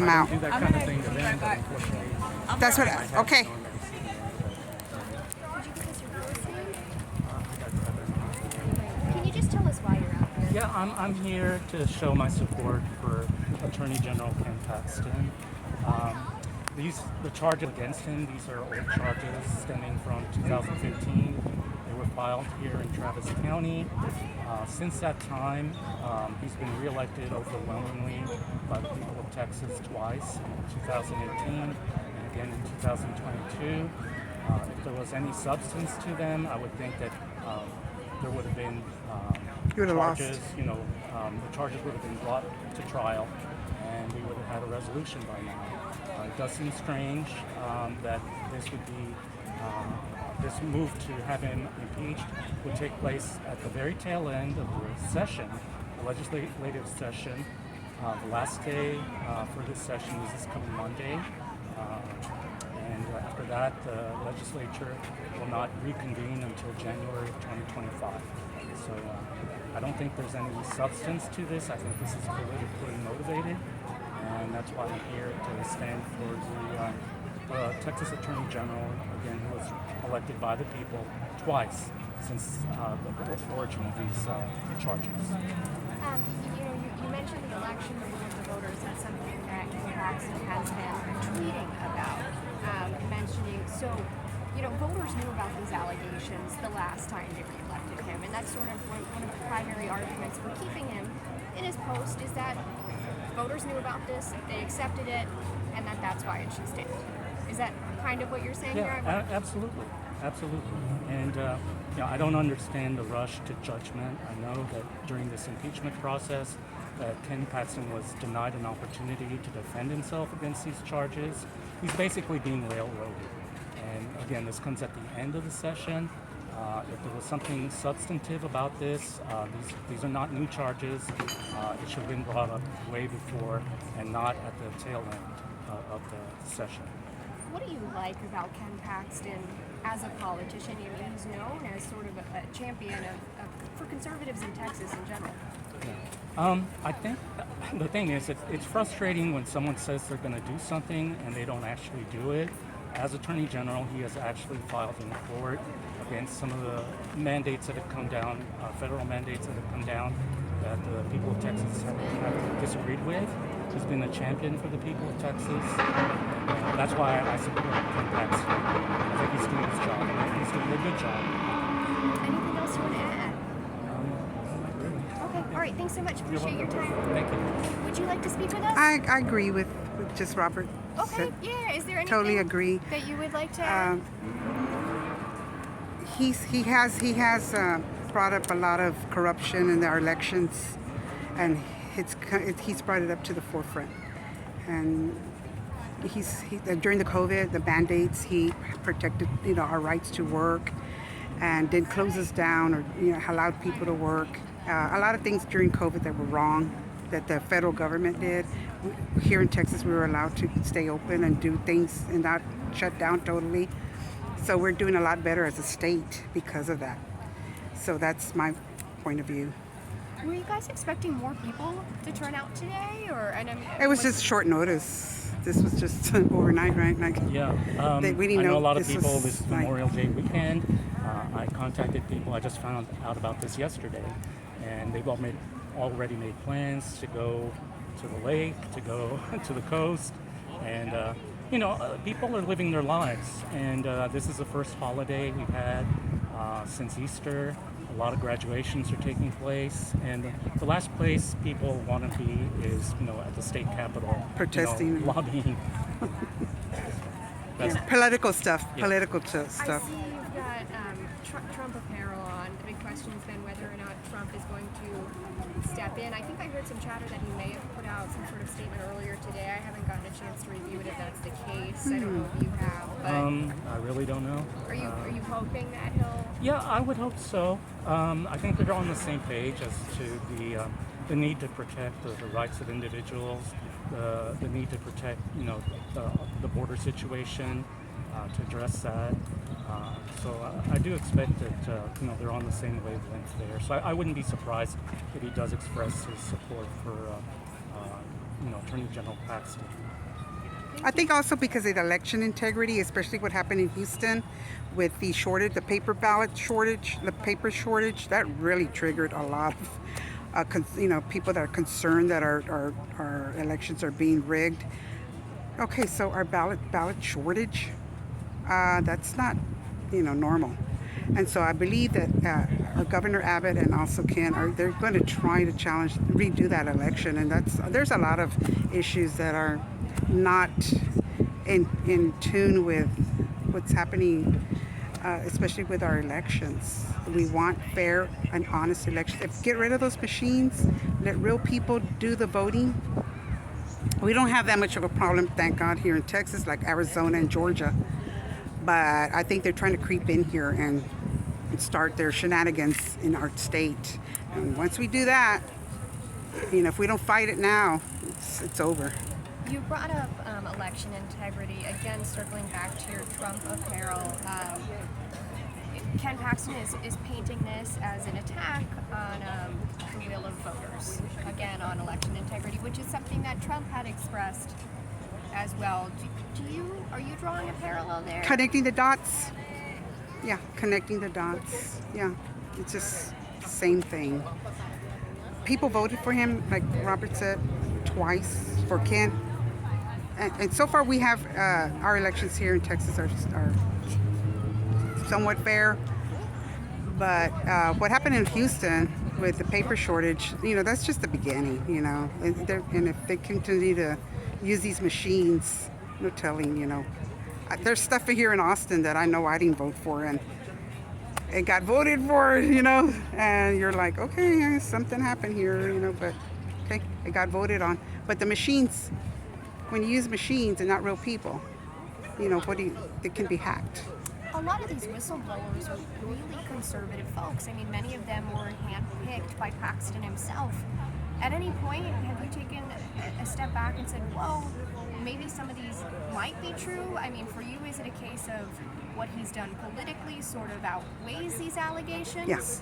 come out. do that kind of thing to them, but unfortunately, That's what. Okay. Could you give us your first name? Can you just tell us why you're out here? yeah, I'm here to show my support for Attorney General Ken Paxton. The charges against him, these are old charges stemming from 2015. They were filed here in Travis County. Since that time, he's been reelected overwhelmingly by the people of Texas twice, in 2018 and again in 2022. If there was any substance to them, I would think that there would have been You would have lost. charges, the charges would have been brought to trial and we would have had a resolution by now. It does seem strange that this would be, this move to have him impeached would take place at the very tail end of the session, the legislative session. The last day for this session is this coming Monday. And after that, the legislature will not reconvene until January of 2025. So I don't think there's any substance to this. I think this is politically motivated. And that's why I'm here to stand for the Texas Attorney General, again, who was elected by the people twice since the origin of these charges. You mentioned the election of the voters. That's something that Ken Paxton has been tweeting about, mentioning. So, voters knew about these allegations the last time they reelected him, and that's sort of one of the primary arguments for keeping him in his post is that voters knew about this, they accepted it, and that's why it should stand. Is that kind of what you're saying here? Absolutely. And I don't understand the rush to judgment. I know that during this impeachment process, that Ken Paxton was denied an opportunity to defend himself against these charges. He's basically being railroaded. And again, this comes at the end of the session. If there was something substantive about this, these are not new charges. It should have been brought up way before and not at the tail end of the session. What do you like about Ken Paxton as a politician? I mean, he's known as sort of a champion for conservatives in Texas in general. I think the thing is, it's frustrating when someone says they're going to do something and they don't actually do it. As Attorney General, he has actually filed in court against some of the mandates that have come down, federal mandates that have come down that the people of Texas have disagreed with. He's been a champion for the people of Texas. That's why I support Ken Paxton. I think he's doing his job. I think he's doing a good job. Anything else you want to add? Okay, all right, thanks so much. Appreciate your time. Thank you. Would you like to speak with us? I agree with just Robert. Okay, said. yeah. Is there anything Totally agree. that you would like to add? He has brought up a lot of corruption in our elections, and he's brought it up to the forefront. And during the COVID, the mandates, he protected our rights to work, and didn't close us down or allowed people to work. A lot of things during COVID that were wrong that the federal government did. Here in Texas, we were allowed to stay open and do things and not shut down totally. So we're doing a lot better as a state because of that. So that's my point of view. Were you guys expecting more people to turn out today, or? It was just short notice. This was just overnight, right? Yeah, we didn't I know a lot of this people was this Memorial Day weekend. I contacted people. I just found out about this yesterday, and they've already made plans to go to the lake, to go to the coast, and people are living their lives. And this is the first holiday we've had since Easter. A lot of graduations are taking place, and the last place people want to be is, at the state capitol, Protesting. lobbying. Political stuff. Yeah. Political I stuff. see you've got Trump apparel on. The big question has been whether or not Trump is going to step in. I think I heard some chatter that he may have put out some sort of statement earlier today. I haven't gotten a chance to review it if that's the case. I don't know if you have. But I really don't know. are you hoping that he'll? Yeah, I would hope so. I think they're on the same page as to the need to protect the rights of individuals, the need to protect the border situation, to address that. So I do expect that they're on the same wavelength there. So I wouldn't be surprised if he does express his support for Attorney General Paxton. I think also because of the election integrity, especially what happened in Houston with the shortage, the paper ballot shortage, the paper shortage, that really triggered a lot of, people that are concerned that our elections are being rigged. Okay, so our ballot shortage, that's not, normal. And so I believe that our Governor Abbott and also Ken they're going to try to redo that election, and there's a lot of issues that are not in tune with what's happening, especially with our elections. We want fair and honest elections. Get rid of those machines. Let real people do the voting. We don't have that much of a problem, thank God, here in Texas, like Arizona and Georgia. But I think they're trying to creep in here and start their shenanigans in our state. And once we do that, if we don't fight it now, it's over. You brought up election integrity. Again, circling back to your Trump apparel. Ken Paxton is painting this as an attack on the will of voters. Again, on election integrity, which is something that Trump had expressed as well. Are you drawing a parallel there? Connecting the dots. Yeah, connecting the dots. Yeah, it's just the same thing. People voted for him, like Robert said, twice for Ken. And so far we have our elections here in Texas are somewhat fair. But what happened in Houston with the paper shortage, that's just the beginning, And if they continue to use these machines, no telling, There's stuff here in Austin that I know I didn't vote for, and it got voted for, and you're like, okay, something happened here, but okay, it got voted on. But the machines, when you use machines and not real people, they can be hacked. A lot of these whistleblowers are really conservative folks. I mean, many of them were handpicked by Paxton himself. At any point, have you taken a step back and said, whoa, maybe some of these might be true? I mean, for you, is it a case of what he's done politically sort of outweighs these allegations? Yes,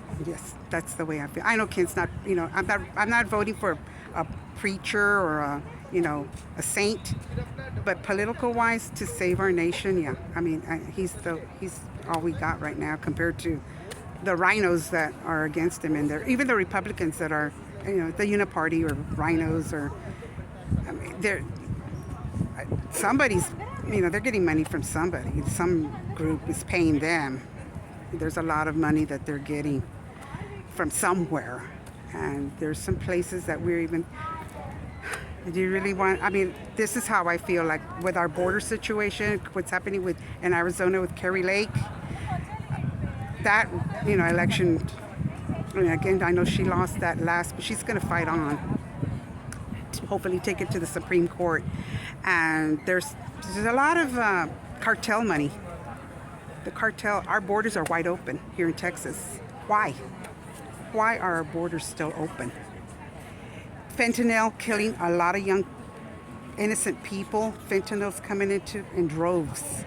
that's the way I feel. I know Ken's not, I'm not voting for a preacher or a saint, but political wise, to save our nation, yeah. I mean, he's all we got right now compared to the rhinos that are against him, and even the Republicans that are, the Uniparty or rhinos, or somebody's, they're getting money from somebody. Some group is paying them. There's a lot of money that they're getting from somewhere, and there's some places that we're even. Do you really want? I mean, this is how I feel like with our border situation, what's happening in Arizona with Kari Lake. That election. Again, I know she lost that last, but she's going to fight on to hopefully take it to the Supreme Court. And there's a lot of cartel money. The cartel. Our borders are wide open here in Texas. Why? Why are our borders still open? Fentanyl killing a lot of young, innocent people. Fentanyl's coming in droves.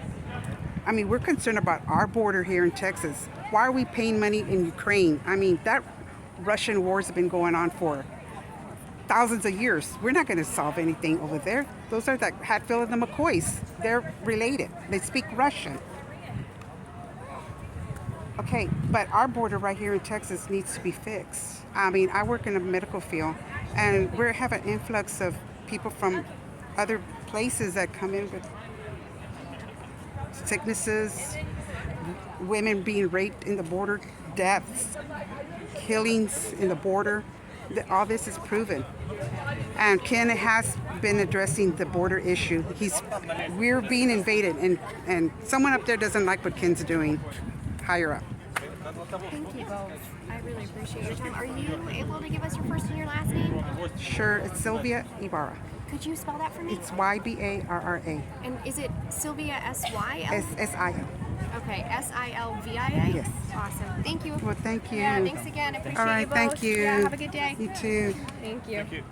I mean, we're concerned about our border here in Texas. Why are we paying money in Ukraine? I mean, that Russian war's been going on for thousands of years. We're not going to solve anything over there. Those are the Hatfield and the McCoys. They're related. They speak Russian. Okay, but our border right here in Texas needs to be fixed. I mean, I work in the medical field, and we have an influx of people from other places that come in with sicknesses, women being raped in the border, deaths, killings in the border. All this is proven. And Ken has been addressing the border issue. We're being invaded, and someone up there doesn't like what Ken's doing higher up. Thank you both. I really appreciate your time. Are you able to give us your first and your last name? Sure, it's Sylvia Ibarra. Could you spell that for me? It's Ybarra. And is it Sylvia S-Y-L? S-I-L. Okay, S-I-L-V-I-A? Yes. Awesome. Thank you. Well, thank you. Yeah, thanks again. I appreciate All right, you both. thank you. Yeah, have a good day. You too. Thank you.